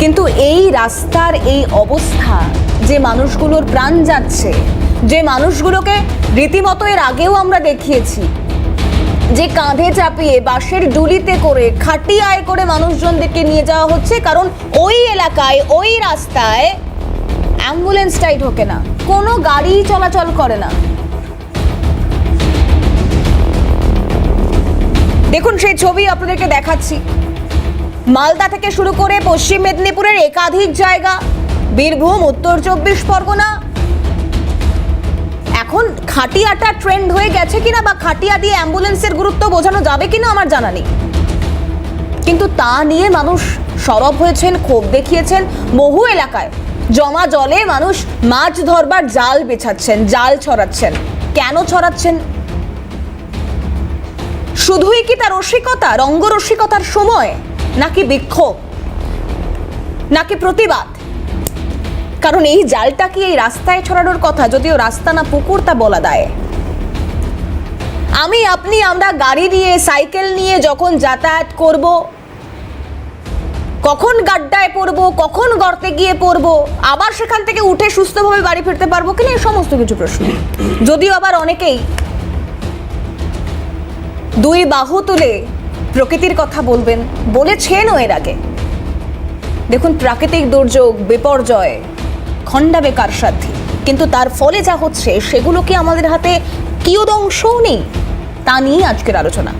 কিন্তু এই রাস্তার এই অবস্থা, যে মানুষগুলোর প্রাণ যাচ্ছে, যে মানুষগুলোকে রীতিমতো এর আগেও আমরা দেখিয়েছি যে কাঁধে চাপিয়ে বাসের ডুলিতে করে খাটিয়ায় করে মানুষজনদেরকে নিয়ে যাওয়া হচ্ছে, কারণ ওই এলাকায় ওই রাস্তায় অ্যাম্বুলেন্সটাই ঢোকে না, কোনো গাড়ি চলাচল করে না। দেখুন সেই ছবি আপনাদেরকে দেখাচ্ছি। মালদা থেকে শুরু করে পশ্চিম মেদিনীপুরের একাধিক জায়গা, বীরভূম, উত্তর 24 পরগনা, এখন খাটিয়াটা ট্রেন্ড হয়ে গেছে কিনা বা খাটিয়া দিয়ে অ্যাম্বুলেন্সের গুরুত্ব বোঝানো যাবে কিনা আমার জানা নেই, কিন্তু তা নিয়ে মানুষ সরব হয়েছেন, ক্ষোভ দেখিয়েছেন। বহু এলাকায় জমা জলে মানুষ মাছ ধরবার জাল বেছাচ্ছেন, জাল ছড়াচ্ছেন। কেন ছড়াচ্ছেন? শুধুই কি তার রসিকতা, রঙ্গরসিকতার সময়, নাকি বিক্ষোভ, নাকি প্রতিবাদ? কারণ এই জালটা কি এই রাস্তায় ছড়ানোর কথা, যদিও রাস্তা না পুকুর তা বলা দায়। আমি আপনি আমরা গাড়ি নিয়ে, সাইকেল নিয়ে যখন যাতায়াত করব, কখন গাড্ডায় পড়বো, কখন গর্তে গিয়ে পড়বো, আবার সেখান থেকে উঠে সুস্থভাবে বাড়ি ফিরতে পারবো কিনা, এই সমস্ত কিছু প্রশ্ন। যদিও আবার অনেকেই দুই বাহু তুলে প্রকৃতির কথা বলবেন, বলেছেনও এর আগে। দেখুন, প্রাকৃতিক দুর্যোগ, বিপর্যয়, খণ্ডাবে কার সাথী, কিন্তু তার ফলে যা হচ্ছে সেগুলো কি আমাদের হাতে কিয়দংশও নেই? তা নিয়ে আজকের আলোচনা।